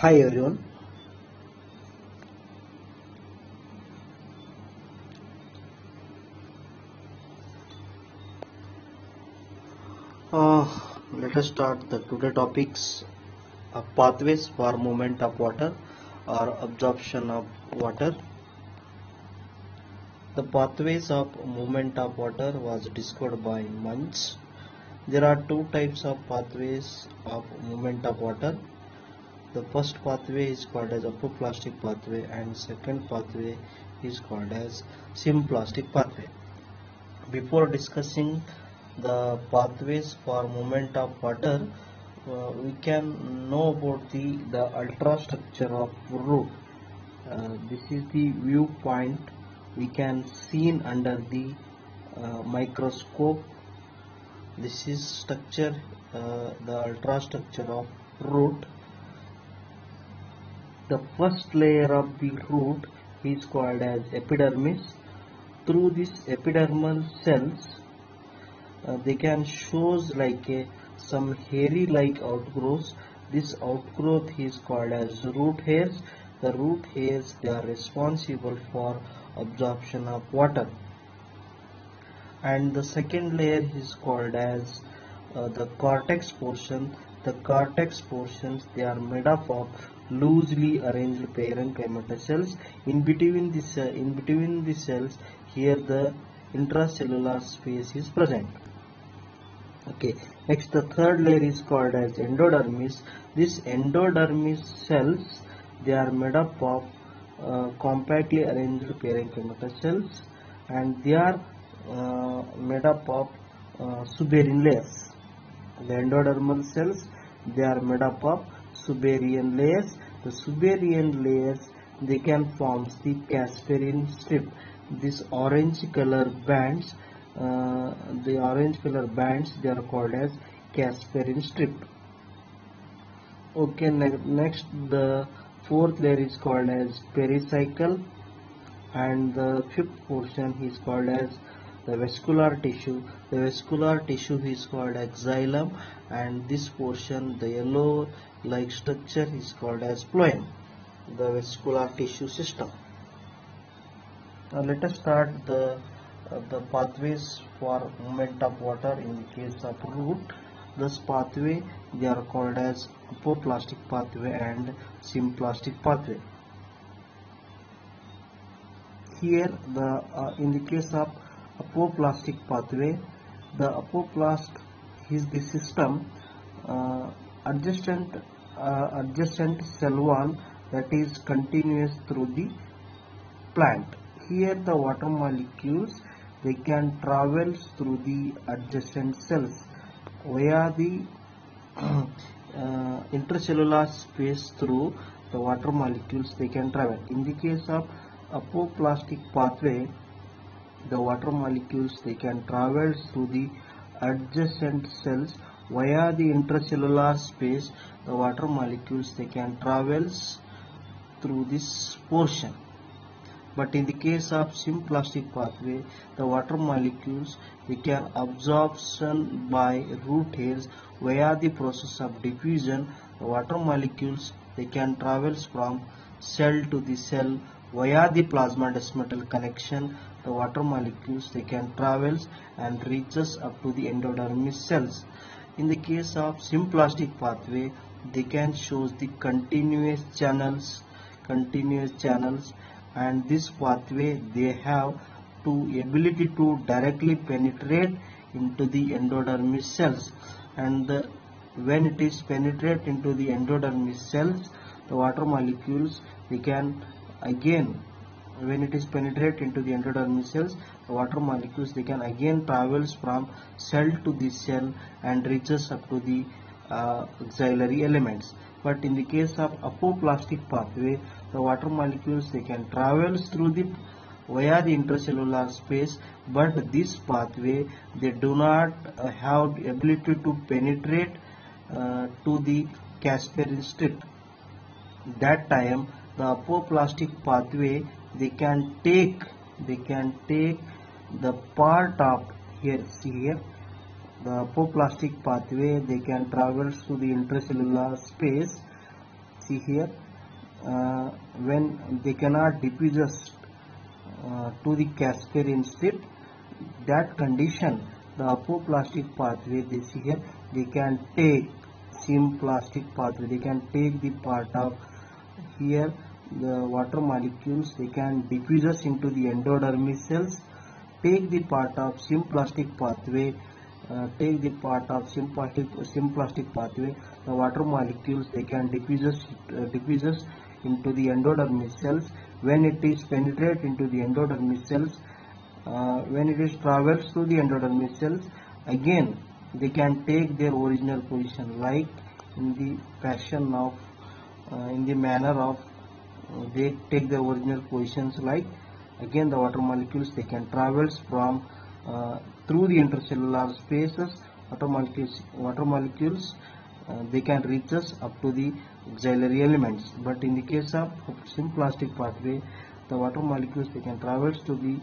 Hi everyone. Uh, Let us start the today topics: pathways for movement of water or absorption of water. The pathways of movement of water was discovered by Munch. There are two types of pathways of movement of water. The first pathway is called as apoplastic pathway, and second pathway is called as symplastic pathway. Before discussing the pathways for movement of water, we can know about the ultrastructure of root. This is the viewpoint we can see under the microscope. This is structure, the ultrastructure of root. The first layer of the root is called as epidermis. Through this epidermal cells, they can shows like some hairy like outgrowths. This outgrowth is called as root hairs. The root hairs, they are responsible for absorption of water. And the second layer is called as the cortex portion. The cortex portions, they are made up of loosely arranged parenchyma cells. In between the cells, here the intracellular space is present. Okay, next the third layer is called as endodermis. This endodermis cells, they are made up of compactly arranged parenchyma cells, and they are made up of suberin layers. The endodermal cells, they are made up of suberin layers. The suberin layers, they can form the Casperin strip. This orange color bands, the orange color bands, they are called as Casperin strip. Okay, next the fourth layer is called as pericycle, and the fifth portion is called as the vascular tissue. The vascular tissue is called as xylem, and this portion, the yellow like structure, is called as phloem, the vascular tissue system. Now let us start the pathways for movement of water in the case of root. This pathway, they are called as apoplastic pathway and symplastic pathway. Here the in the case of apoplastic pathway, the apoplast is the system adjacent cell wall that is continuous through the plant. Here the water molecules, they can travel through the adjacent cells via the intercellular space. Through the water molecules, they can travel. In the case of apoplastic pathway, the water molecules, they can travel through the adjacent cells via the intercellular space. The water molecules, they can travel through this portion. But in the case of symplastic pathway, the water molecules, they can absorption by root hairs via the process of diffusion. The water molecules, they can travel from cell to the cell via the plasma-desmatal connection. The water molecules, they can travel and reaches up to the endodermis cells. In the case of symplastic pathway, they can show the continuous channels, and this pathway, they have to ability to directly penetrate into the endodermis cells, and when it is penetrate into the endodermis cells, the water molecules, they can again, when it is penetrate into the endodermis cells, the water molecules, they can again travels from cell to the cell and reaches up to the auxiliary elements. But in the case of apoplastic pathway, the water molecules, they can travel through the via the intercellular space, but this pathway, they do not have the ability to penetrate to the Casperin strip. That time the apoplastic pathway, they can take the part of, here see here, the apoplastic pathway, they can traverse to the intracellular space. See here, when they cannot diffuse to the Casparian strip, that condition, the apoplastic pathway, they see here, they can take symplastic pathway, they can take the part of here the water molecules, they can diffuse into the endodermis cells, take the part of symplastic pathway, take the part of symplastic pathway, the water molecules, they can diffuse into the endodermis cells. When it is penetrate into the endodermis cells, when it is travels through the endodermis cells, again they can take their original position, like in the fashion of in the manner of they take the original positions, like again the water molecules, they can travels from through the intercellular spaces, water molecules they can reach us up to the auxiliary elements. But in the case of symplastic pathway, the water molecules, they can traverse to the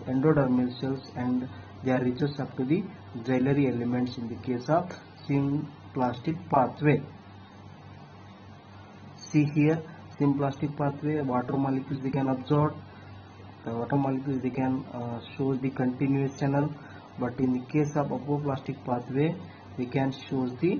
endodermal cells and they are reaches up to the auxiliary elements in the case of symplastic pathway. See here, symplastic pathway, water molecules they can absorb, the water molecules they can show the continuous channel, but in the case of apoplastic pathway we can show the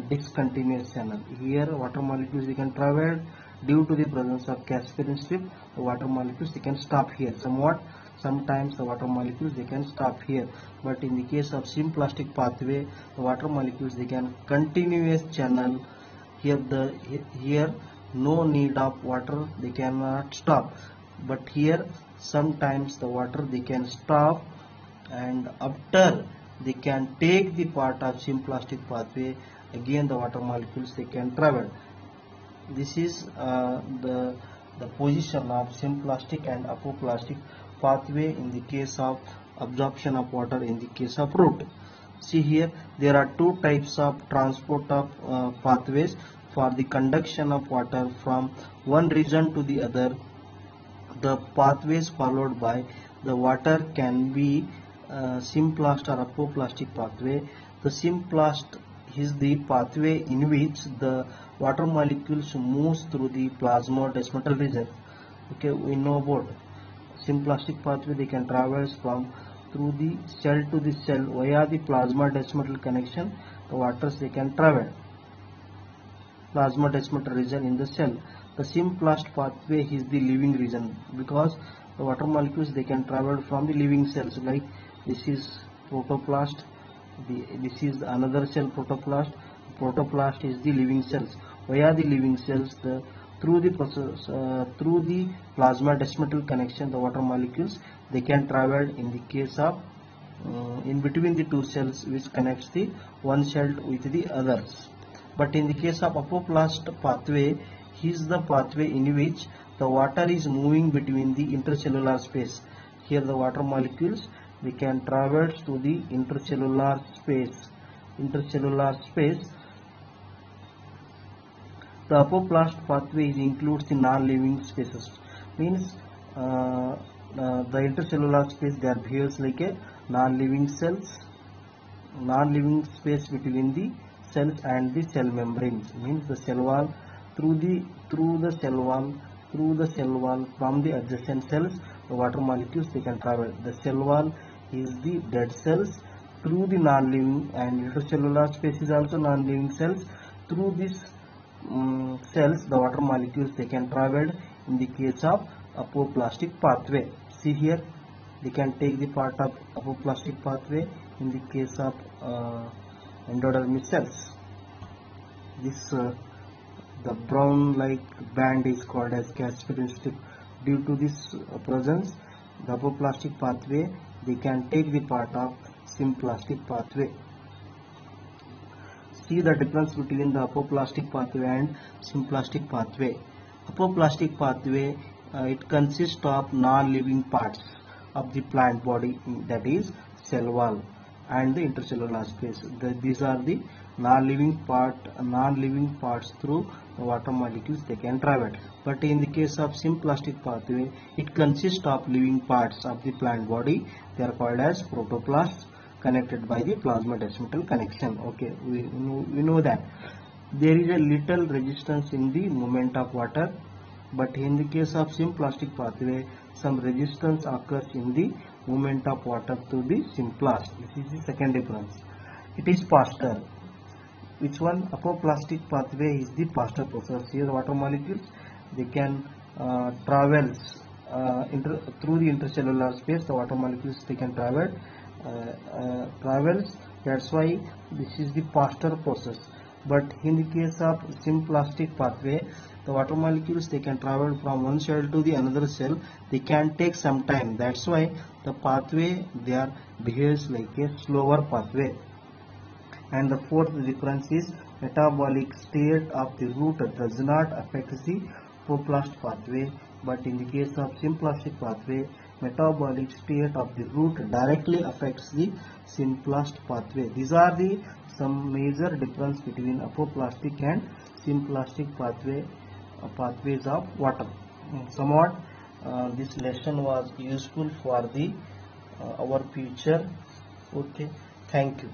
discontinuous channel. Here water molecules they can travel due to the presence of Casparian strip, the water molecules they can stop here somewhat, sometimes the water molecules they can stop here, but in the case of symplastic pathway, the water molecules they can continuous channel. Here no need of water, they cannot stop, but here sometimes the water they can stop, and after they can take the part of symplastic pathway, again the water molecules they can travel. This is the position of symplastic and apoplastic pathway in the case of absorption of water in the case of root. See here, there are two types of transport of pathways for the conduction of water from one region to the other. The pathways followed by the water can be symplast or apoplastic pathway. The symplast is the pathway in which the water molecules moves through the plasmodesmatal region. Okay, we know about symplastic pathway, they can traverse from through the cell to the cell via the plasmodesmatal connection. The waters they can travel plasmodesmatal region in the cell. The symplast pathway is the living region, because the water molecules they can travel from the living cells, like this is protoplast, this is another cell protoplast. Protoplast is the living cells. Via the living cells, through the process through the plasmodesmatal connection, the water molecules they can travel in the case of in between the two cells which connects the one cell with the others. But in the case of apoplast pathway, is the pathway in which the water is moving between the intercellular space. Here the water molecules they can traverse to the intercellular space. The apoplast pathway includes the non-living spaces. Means the intercellular space there behaves like a non-living space between the cells and the cell membranes. Means the cell wall, through the cell wall from the adjacent cells, the water molecules they can travel. The cell wall is the dead cells. Through the non-living and intercellular space is also non-living cells. Through this cells, the water molecules they can travel in the case of apoplastic pathway. See here, they can take the part of apoplastic pathway in the case of endodermis cells. This the brown like band is called as Casparian strip. Due to this presence, the apoplastic pathway they can take the part of symplastic pathway. See the difference between the apoplastic pathway and symplastic pathway. Apoplastic pathway it consists of non-living parts of the plant body, that is cell wall and the intercellular space. These are the non-living parts through the water molecules they can travel. But in the case of symplastic pathway, it consists of living parts of the plant body. They are called as protoplasts, connected by the plasmodesmatal connection. Okay, we know that. there is a little resistance in the movement of water, but in the case of symplastic pathway, some resistance occurs in the movement of water to the symplast. This is the second difference. It is faster. Which one? Apoplastic pathway is the faster process. Here water molecules, they can travel through the intercellular space. The water molecules, they can travels. That's why this is the faster process. But in the case of symplastic pathway, the water molecules, they can travel from one cell to the another cell. They can take some time. That's why the pathway there behaves like a slower pathway. And the fourth difference is metabolic state of the root does not affect the apoplast pathway, but in the case of symplastic pathway, metabolic state of the root directly affects the symplast pathway. These are the some major difference between apoplastic and symplastic pathways of water. Somewhat this lesson was useful for the our future. Okay, thank you.